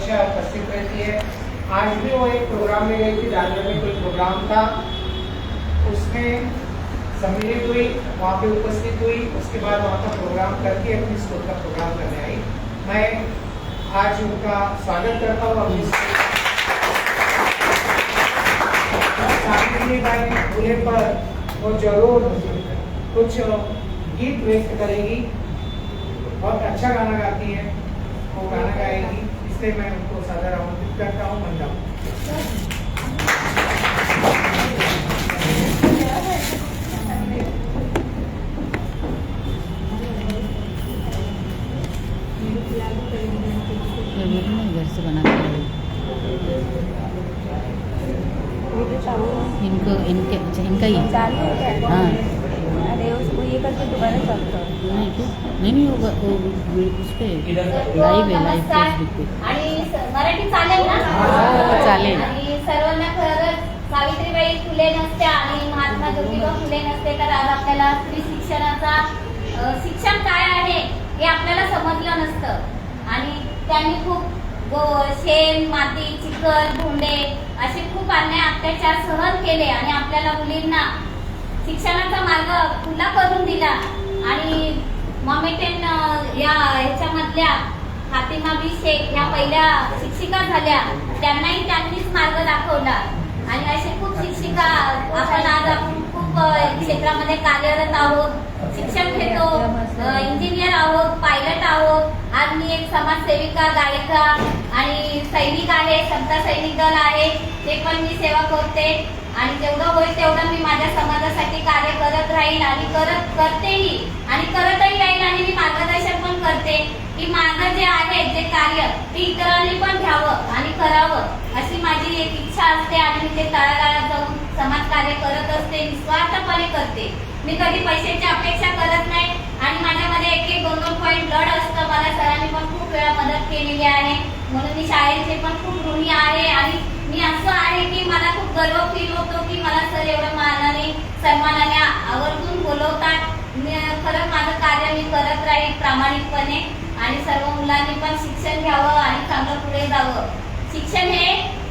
हमेशा उपस्थित रहती है। आज भी वो एक प्रोग्राम में गई थी, दादर में कोई प्रोग्राम था, उसमें सम्मिलित हुई, वहाँ पे उपस्थित हुई, उसके बाद वहाँ का प्रोग्राम करके अपनी स्कूल का प्रोग्राम करने आई। मैं आज उनका स्वागत करता हूँ। अपनी सावित्रीबाई फुले पर वो जरूर कुछ गीत व्यक्त करेगी, बहुत अच्छा गाना गाती है, वो गाना गाएगी, इसलिए मैं उनको सादर आमंत्रित करता हूँ। मंडप घर से बना इनको इनके इनका ही हाँ। अरे उसको ये करके दोबारा चलता नहीं वो उस पर लाईव्ह आहे, लाईव्ह फेसबुक पे। आणि मराठी चालेल ना? हो चालेल। आणि सर्वांना खरंच सावित्रीबाई फुले नसत्या आणि महात्मा ज्योतिबा फुले नसते तर आज आपल्याला स्त्री शिक्षणाचा शिक्षण काय आहे हे आपल्याला समजलं नसतं। आणि त्यांनी खूप शेण, माती, चिखल, भोंडे असे खूप अन्याय अत्याचार सहन केले आणि आपल्याला मुलींना शिक्षणाचा मार्ग खुला करून दिला। आणि मॉमेटेन या ह्याच्यामधल्या फातिमा बी शेख या पहिल्या शिक्षिका झाल्या, त्यांनाही त्यांनीच मार्ग दाखवला। आणि असे खूप शिक्षिका आपण खूप क्षेत्रामध्ये कार्यरत आहोत, शिक्षण घेतो, इंजिनियर आहोत, पायलट आहोत। आज मी एक समाजसेविका, गायिका आणि सैनिक आहे, समता सैनिक दल आहे, ते पण मी सेवा करते। आणि जेवढं होईल तेवढं मी माझ्या समाजासाठी कार्य करत राहील आणि करतेही आणि करतही राहील। आणि मी मार्गदर्शन पण करते की माझं जे आहे जे कार्य ते इतरांनी पण घ्यावं आणि करावं अशी माझी एक इच्छा असते। आणि मी ते तळागाळात जाऊन समाज कार्य करत असते, निस्वार्थपणे करते। मी कधी पैशाची अपेक्षा करत नाही आणि माझ्यामध्ये एक 2 पॉईंट ब्लड असतं। मला सरांनी पण खूप वेळा मदत केलेली आहे, म्हणून मी शाळेचे पण खूप ऋणी आहे। आणि मी असं आहे की मला खूप गर्व फील होतो की मला सर एवढं मानाने सन्मानाने आवर्जून बोलवतात। खरंच माझं कार्य मी करत राहील प्रामाणिकपणे आणि सर्व मुलांनी पण शिक्षण घ्यावं आणि चांगलं पुढे जावं। शिक्षण हे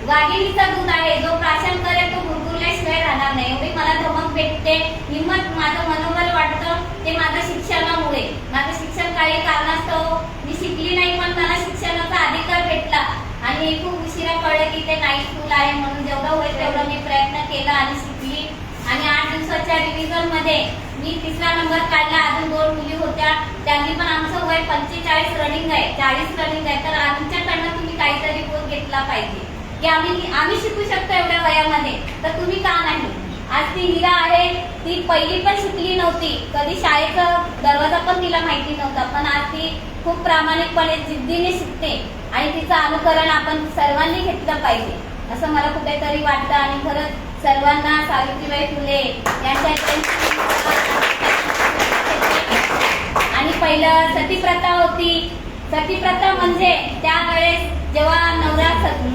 वाघिणीचा दूध आहे, जो प्राशन करेल तो गुरगुरल्याशिवाय राहणार नाही, एवढी मला धमक भेटते, हिंमत, माझं मनोबल वाटतं ते माझं शिक्षणामुळे। माझं शिक्षण काही कारणास्तव मी शिकली नाही, पण मला शिक्षणाचा अधिकार भेटला आणि खूप उशिरा कळलं की ते नाईट स्कूल आहे, म्हणून जेवढं होईल तेवढं मी प्रयत्न केला आणि शिकली। आणि 8 दिवसाच्या रिव्हिजन मध्ये मी 3रा नंबर काढला, अजून 2 मुली होत्या, त्यांनी पण आमचं वय 45 रनिंग आहे, 40 रनिंग आहे, तर आमच्याकडनं तुम्ही काहीतरी बोध घेतला पाहिजे की आम्ही शिकू शकतो एवढ्या वयामध्ये, तर तुम्ही का नाही? आज ती हिरा आहे, ती पहिली पण शिकली नव्हती, कधी शाळेचा दरवाजा पण तिला माहिती नव्हता, पण आज ती खूप प्रामाणिकपणे जिद्दीने शिकते आणि तिचं अनुकरण आपण सर्वांनी घेतलं पाहिजे असं मला कुठेतरी वाटतं। आणि खरंच सर्वांना सावित्रीबाई फुले यांच्या आणि पहिलं सतीप्रथा होती। सतीप्रथा म्हणजे त्यावेळेस जेव्हा नवरा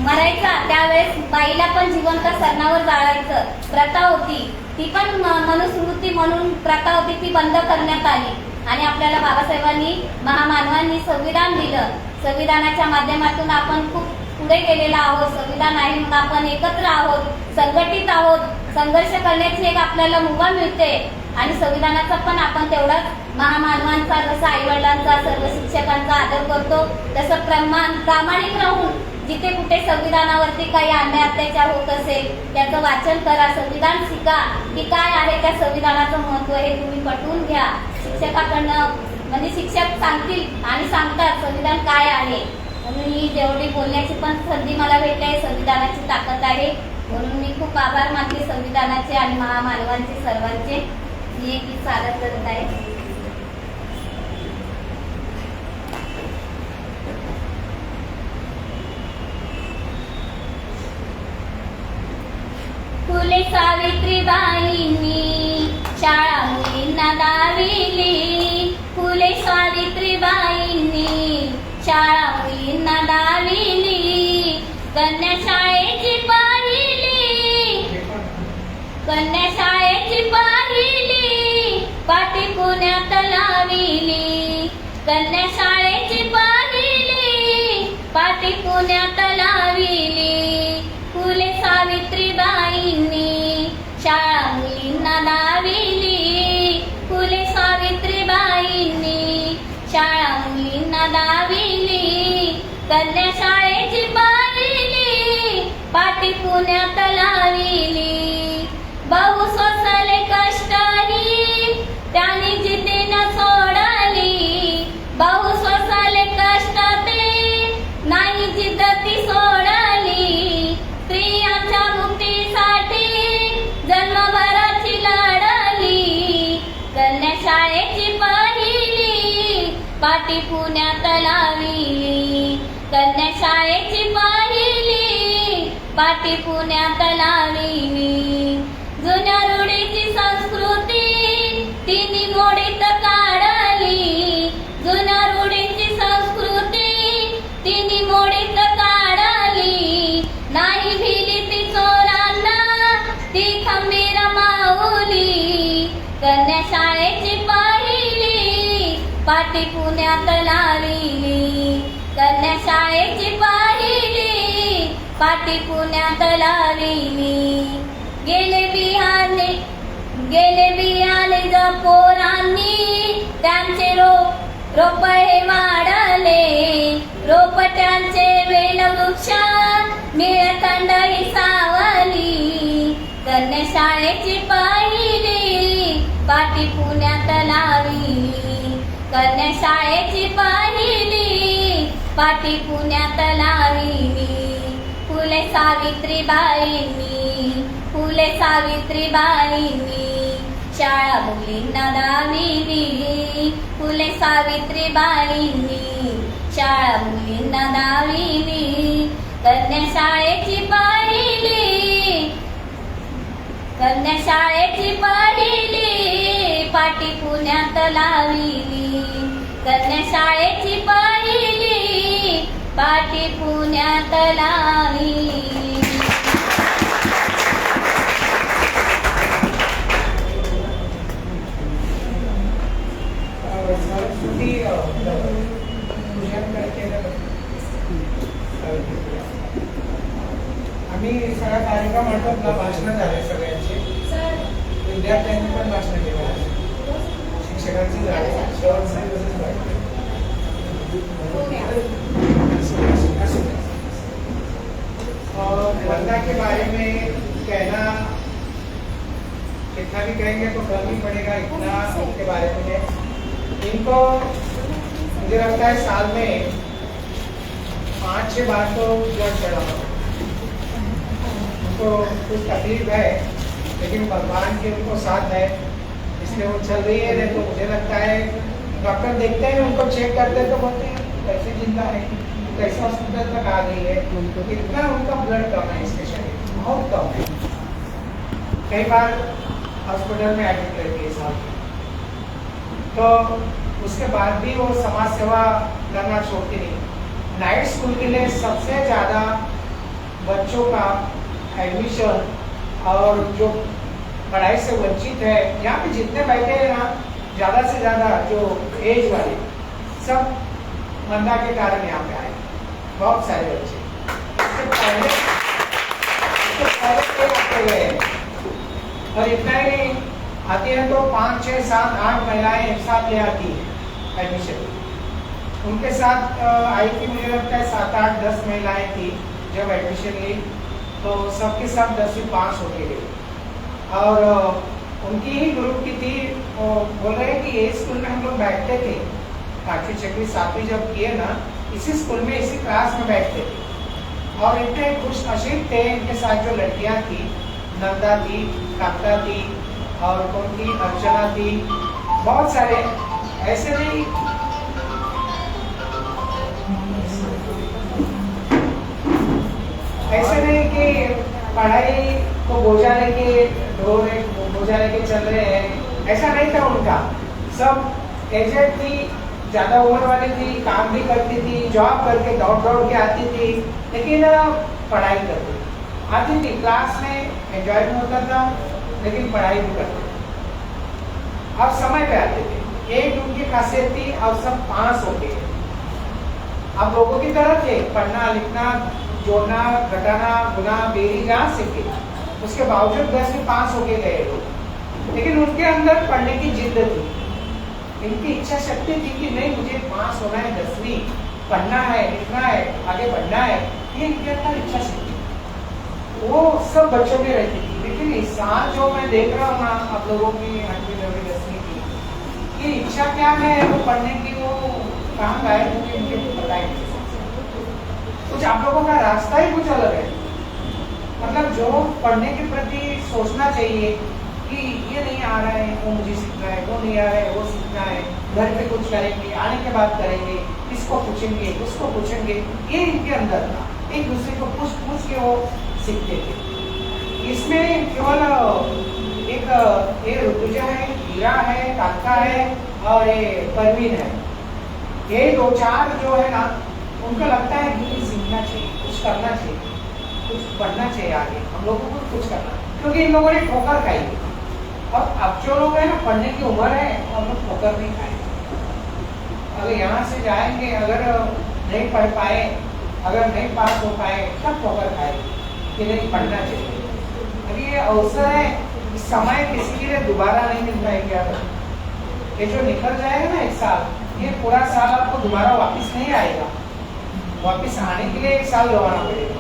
मरायचा त्यावेळेस बाईला पण जिवंत सरणावर जाळायचं प्रथा होती, ती पण मनुस्मृती म्हणून प्रथा होती, ती बंद करण्यात आली। आणि आपल्याला बाबासाहेबांनी महामानवांनी संविधान दिलं, संविधानाच्या माध्यमातून आपण खूप पुढे गेलेला आहोत। संविधान आहे म्हणून आपण एकत्र आहोत, संघटित आहोत, संघर्ष करण्याची एक आपल्याला मुभा मिळते। आणि संविधानाचा पण आपण तेवढाच महामानवांचा, जसं आईवडिलांचा, सर्व शिक्षकांचा आदर करतो, तसं प्रामाणिक राहून जिथे कुठे संविधानावरती काही अन्याय अत्याचार होत असेल त्याचं वाचन करा, संविधान शिका की काय आहे त्या संविधानाचं महत्त्व हे तुम्ही पटवून घ्या। शिक्षकाकडनं म्हणजे शिक्षक सांगतील आणि सांगतात संविधान काय आहे, म्हणून ही जेवढी बोलण्याची पण संधी मला भेटते, संविधानाची ताकद आहे, म्हणून मी खूप आभार मानते संविधानाचे आणि महामानवांचे सर्वांचे। मी एक सादर करत आहे। फुले सावित्रीबाईंनी शाळा मुलींना दाविली, फुले सावित्रीबाईंनी शाळा मुलींना दाविली, कन्या शाळेची पाहिली, कन्या शाळेची पाहिली, पाटी पुण्यात लाविली, कन्या शाळेची पाहिली, पाटी पुण्यात पुण्यात लाविली फुले सावित्रीबाईंनी शाळा मुलींना दाविली फुले सावित्रीबाईंनी शाळा मुलींना दाविली कन्या शाळेची पाहिली पाटी पुण्यात लाविली बहु सोसले कष्टानी त्याने जिद्दी न सोडली बहु सोसले कष्ट ते नाही जिद्द ती सोडली स्त्रियांच्या मुक्तीसाठी जन्मभराची लढली कन्या शाळेची पहिली पाटी पुण्यात लाविली कन्या शाळेची पहिली पाटी पुण्यात लाविली जुन्या रूढीची संस्कृती तिने मोडीत काढली जुन्या रूढीची संस्कृती तिने मोडीत काढली नाही भिली ती चोरांना ती खंबीर माऊली कन्या शाळेची पहिली पाटी पुण्यात लाविली कन्या शाळेची पहिली पाटी पुण्यात लाविली गेले बियाणे ज पोरांनी त्यांचे रोप हे वाढले रोपट्यांचे वेल वृक्ष निळकंड ही सावली कन्या शाळेची पहिली पाटी पुण्यात लाविली कन्या शाळेची पहिली पाटी पुण्यात लाविली फुले सावित्रीबाईंनी फुले सावित्रीबाईंनी शाळा मुलींना दाविली फुले सावित्रीबाईंनी शाळा मुलींना दाविली कन्या शाळेची पहिली कन्या शाळेची पहिली पाटी पुण्यात लाविली कन्या शाळेची पहिली पाटी पुण्यात लाविली सरस्वती पूजन करते आम्ही सगळा कार्यक्रम म्हणतात ना भाषण झाले सगळ्यांचे विद्यार्थ्यांनी पण भाषण केलं शिक्षकांचे झाले वंदना के बारे में कहना कितना भी कहेंगे तो कम ही पड़ेगा इतना उनके बारे में है इनको मुझे लगता है साल में 5-6 बार तो ब्लड चढ़ा उनको कुछ तकलीफ है लेकिन भगवान के उनको साथ है इसलिए वो चल रही है नहीं तो मुझे लगता है डॉक्टर देखते हैं उनको चेक करते हैं तो बोलते हैं कैसे जिंदा है कैसे हॉस्पिटल तक आ गई है इतना उनका ब्लड कम है इसके शरीर बहुत कम है कई बार हॉस्पिटल में एडमिट रहती है साल तो उसके बाद भी वो समाज सेवा करना छोड़ती नहीं नाइट स्कूल के लिए सबसे ज़्यादा बच्चों का एडमिशन और जो पढ़ाई से वंचित है यहाँ पे जितने बैठे हैं ना ज़्यादा से ज़्यादा जो एज वाले सब वंदना के कारण यहाँ पे आए बहुत सारे बच्चे इससे पहले आते गए और इतना ही नहीं आती हैं तो 5, 6, 7, 8 महिलाएं एक साथ ले आती हैं एडमिशन उनके साथ आई थी मुझे लगता है 7, 8, 10 महिलाएं थी जब एडमिशन ली तो सबके सब 10वीं पास होके गई और उनकी ही ग्रुप की थी वो बोल रहे हैं कि ये स्कूल में हम लोग बैठते थे 5वीं 6वीं 7वीं जब किए ना इसी स्कूल में इसी क्लास में बैठते थे और इतने खुश नसीब थे इनके साथ जो लड़कियां थी नंदा थी कांता थी और कौन थी अर्चना थी बहुत सारे ऐसे नहीं कि पढ़ाई को बोझा लेके चल रहे हैं ऐसा नहीं था उनका सब एजेड थी ज़्यादा उम्र वाली थी काम भी करती थी जॉब करके दौड़ के आती थी लेकिन पढ़ाई करती थी आती थी क्लास में एंजॉय भी होता था लेकिन पढ़ाई भी करते थे अब समय पे आते थे एक उनकी खासियत थी अब सब पास हो गए आप लोगों की तरह थे, पढ़ना लिखना जोड़ना घटाना गुना बेरी जहाँ सीखे, उसके बावजूद 10वीं पास होके गए लोग, लेकिन उनके अंदर पढ़ने की जिद थी, इनकी इच्छा शक्ति थी कि नहीं मुझे पास होना है, 10वीं पढ़ना है, लिखना है, आगे बढ़ना है, ये इनके अंदर इच्छा शक्ति वो सब बच्चों में रहती थी। लेकिन इस साल जो मैं देख रहा हूँ ना आप लोगों की 8वीं 9वीं 10वीं की, ये इच्छा क्या है वो पढ़ने की, वो कहाँ गायब होगी इनके पता ही नहीं। कुछ आप लोगों का रास्ता ही कुछ अलग है, मतलब जो पढ़ने के प्रति सोचना चाहिए कि ये नहीं आ रहा है वो मुझे सीखना है, वो नहीं आ रहा है वो सीखना है, घर पे कुछ करेंगे, आने के बाद करेंगे, इसको पूछेंगे उसको पूछेंगे, ये इनके अंदर था। एक दूसरे को पूछ के वो सीखते थे। इसमें केवल एक ये ऋतुजा है, हीरा है, काका है और ये परवीन है, ये 2-4 जो है ना उनको लगता है कि सीखना चाहिए, कुछ करना चाहिए, कुछ पढ़ना चाहिए आगे, हम लोगों को कुछ करना, क्योंकि इन लोगों ने ठोकर खाई है। और अब जो लोग है ना पढ़ने की उम्र है हम लोग ठोकर नहीं खाएंगे। अगर यहाँ से जाएंगे, अगर नहीं पढ़ पाए, अगर नहीं पास हो पाए, तब ठोकर खाएंगे कि नहीं पढ़ना चाहिए। अभी ये अवसर है, इस समय किसी के लिए दोबारा नहीं मिलता है। क्या ये जो निकल जाएगा ना 1 साल, ये पूरा साल आपको दोबारा वापस नहीं आएगा, वापस आने के लिए 1 साल गवाना पड़ेगा।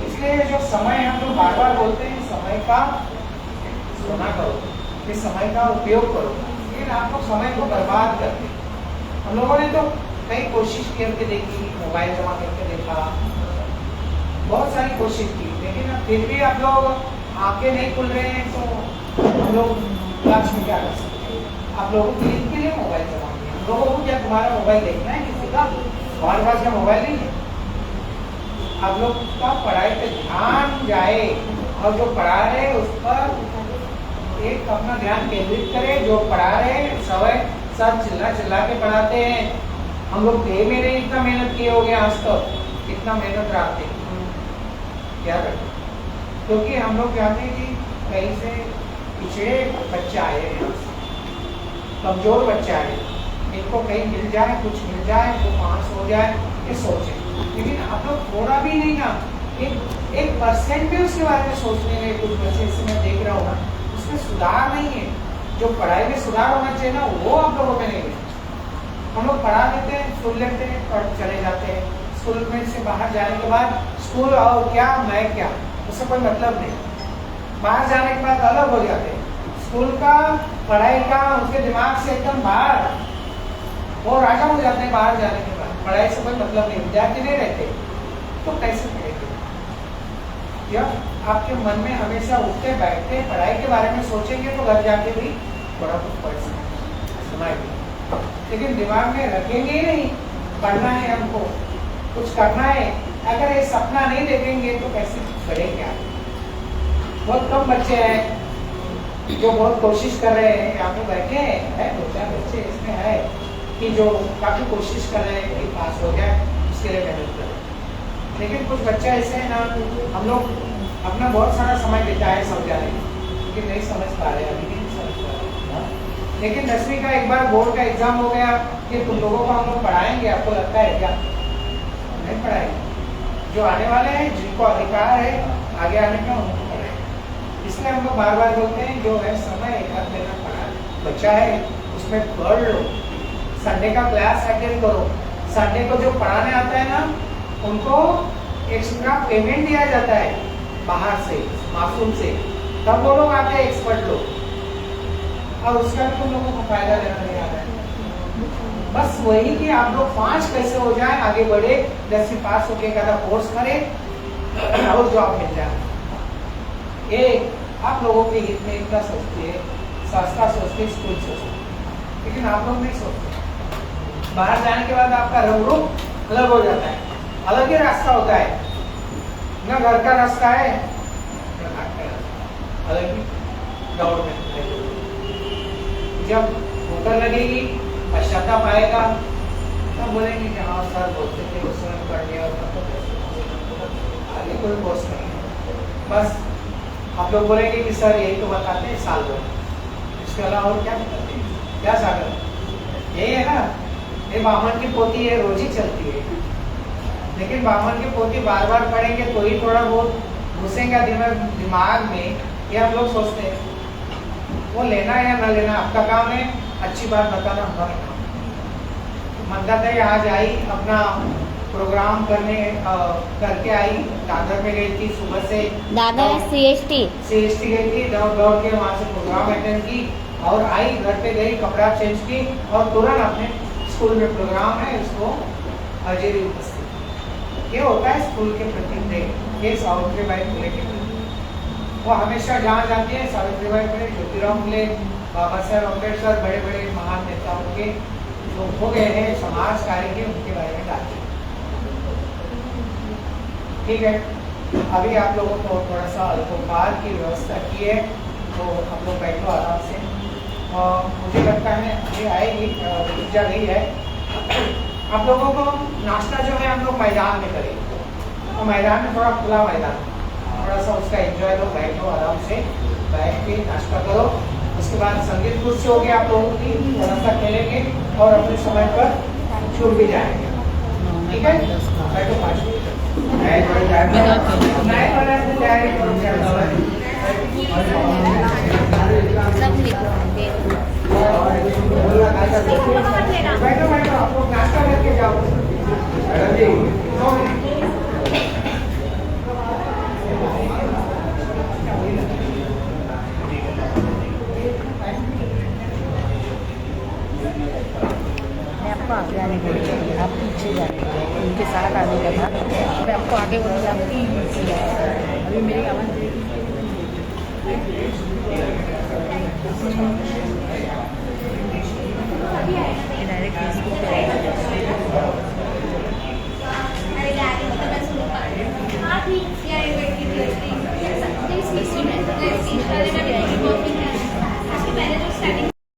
इसलिए जो समय हम लोग बार बार बोलते हैं, समय का सोना करो, ये समय का उपयोग करो, लेकिन आप लोग समय को बर्बाद करते हैं। हम लोगों ने तो कई कोशिश करके देखी, मोबाइल जमा करके देखा, बहुत सारी कोशिश की, लेकिन फिर भी आप लोग आंखें नहीं खुल रहे हैं, तो हम लोग क्लास में क्या कर सकते हैं। आप लोगों के लिए मोबाइल जमा किया, हम लोगों को क्या तुम्हारा मोबाइल देखना है किसी का? हमारे पास क्या मोबाइल नहीं है? आप लोग का पढ़ाई पे ध्यान जाए और जो पढ़ा रहे उस पर एक अपना ध्यान केंद्रित करें। जो पढ़ा रहे सब चिल्ला के पढ़ाते हैं, हम लोग डे में नहीं इतना मेहनत किए हो गए आज तक, इतना मेहनत रखते क्या करते, क्योंकि हम लोग जानते हैं कि कहीं से पिछड़े बच्चे आए हैं, यहाँ से कमजोर बच्चे आए, इनको कहीं मिल जाए, कुछ मिल जाए, वो पास हो जाए, ये सोचे। लेकिन आप लोग थोड़ा भी नहीं ना, 1% भी उसके बारे में सोचने में, कुछ बच्चे से मैं देख रहा हूँ ना, उसमें सुधार नहीं है। जो पढ़ाई में सुधार होना चाहिए ना, वो आप लोगों में नहीं है। हम लोग पढ़ा लेते हैं, सुन लेते हैं और चले जाते हैं। स्कूल में से बाहर जाने के बाद स्कूल और क्या मैं क्या, उससे कोई मतलब नहीं। बाहर जाने के बाद अलग हो जाते हैं, स्कूल का पढ़ाई का उनके दिमाग से एकदम बाहर, वो राजा हो जाते हैं। बाहर जाने के बाद पढ़ाई से कोई मतलब नहीं, विद्यार्थी नहीं रहते, तो कैसे पढ़ेंगे? या आपके मन में हमेशा उठते बैठते पढ़ाई के बारे में सोचेंगे तो घर जाके भी थोड़ा कुछ पढ़ सकते, लेकिन दिमाग में रखेंगे ही नहीं पढ़ना है, हमको कुछ करना है। अगर ये सपना नहीं देखेंगे तो कैसे करेंगे? बहुत कम बच्चे हैं जो बहुत कोशिश कर रहे हैं, यहाँ पे बैठे हैं 2-4 बच्चे इसमें है कि जो काफी कोशिश कर रहे हैं कि पास हो जाए, उसके लिए मेहनत करें। लेकिन कुछ बच्चे ऐसे हैं ना, हम लोग अपना बहुत सारा समय बिताया है समझाने में, लेकिन नहीं समझ पा रहे, अभी भी नहीं समझ पा रहे। लेकिन 10वीं का एक बार बोर्ड का एग्जाम हो गया कि तुम लोगों को हम लोग पढ़ाएंगे, आपको लगता है क्या? नहीं पढ़ाएंगे। जो आने वाले हैं, जिनको अधिकार है आगे आने का, उनको पढ़ाएंगे। इसलिए हम लोग बार बार बोलते हैं जो है समय एक देना पड़ा, बच्चा है उसमें पढ़ लो, संडे का क्लास अटेंड करो। संडे को जो पढ़ाने आता है ना, उनको एक्स्ट्रा पेमेंट दिया जाता है बाहर से, मासूम से, तब वो लोग आते हैं एक्सपर्ट लोग, और उसका भी तुम लोगों को फायदा लेना नहीं आता है। बस वही कि आप लोग 5 कैसे हो जाए, आगे बढ़े, 10वीं पास होके का कोर्स करें और जॉब मिल जाए। ये आप लोगों के हित में इतना सोचती है, संस्था सोचती है, स्कूल सोचती है, लेकिन आप लोग नहीं सोचते। बाहर जाने के बाद आपका रंग रूप अलग हो जाता है, अलग ही रास्ता होता है ना, घर का रास्ता है ना घाट का रास्ता, अलग ही दौड़ में। जब ठोकर लगेगी, पश्चाताप आएगा, तब बोलेंगे कि हाँ सर बोलते थे उस समय पढ़ लिया, आगे कोई कोर्स नहीं है। बस आप लोग बोलेंगे कि सर यही तो बताते हैं साल भर, इसके अलावा और क्या बताते हैं? क्या सागर यही है ना, ये बामन की पोथी है, रोज ही चलती है, लेकिन बामन की पोथी बार बार पढ़ेंगे तो ही थोड़ा बहुत घुसेगा दिमाग में, ये हम लोग सोचते हैं। वो लेना या ना लेना आपका काम है, अच्छी बात बताना हमारा काम है। मंदाताई आज आई, अपना प्रोग्राम करके आई, दादर में गई थी सुबह से, दादर CST गई थी, दौड़ के वहाँ से प्रोग्राम अटेंड की और आई, घर पे गई, कपड़ा चेंज की और तुरंत अपने स्कूल में प्रोग्राम है उसको हाजिरी उपस्थित। ये होता है स्कूल के प्रति प्रेम, ये सावित्रीबाई फुले के प्रति। वो हमेशा जहाँ जाती है सावित्रीबाई फुले, ज्योतिराव फुले, बाबा साहेब अम्बेडकर, बड़े बड़े महान नेताओं के जो हो गए हैं समाज कार्य के, उनके बारे में गाती है। ठीक है, अभी आप लोगों को थोड़ा सा अल्पोपहार की व्यवस्था की है, तो हम लोग बैठो आराम से। और मुझे लगता है अभी आएगी, ऊर्जा गई है। आप लोगों को नाश्ता जो है हम लोग मैदान में करेंगे, तो मैदान में थोड़ा खुला मैदान, थोड़ा सा उसका एंजॉय लो, बैठो आराम से, बैठ के नाश्ता करो। उसके बाद संगीत कुर्सी होगी आप लोगों की, थोड़ा सा खेलेंगे और अपने समय पर छूट भी जाएंगे। ठीक है, बैठो 5 मिनट। बैठो बैठो, आप लोग नाश्ता करके जाओ। मैडम जी, 2 मिनट। मैं आपको आगे आने को बोली, आप पीछे जाए, उनके साथ आने का था, मैं आपको आगे बोली, आप पीछे जाए। अभी मेरी आवाज़ डायरेक्ट फेसबुक पे पहले तो स्टार्टिंग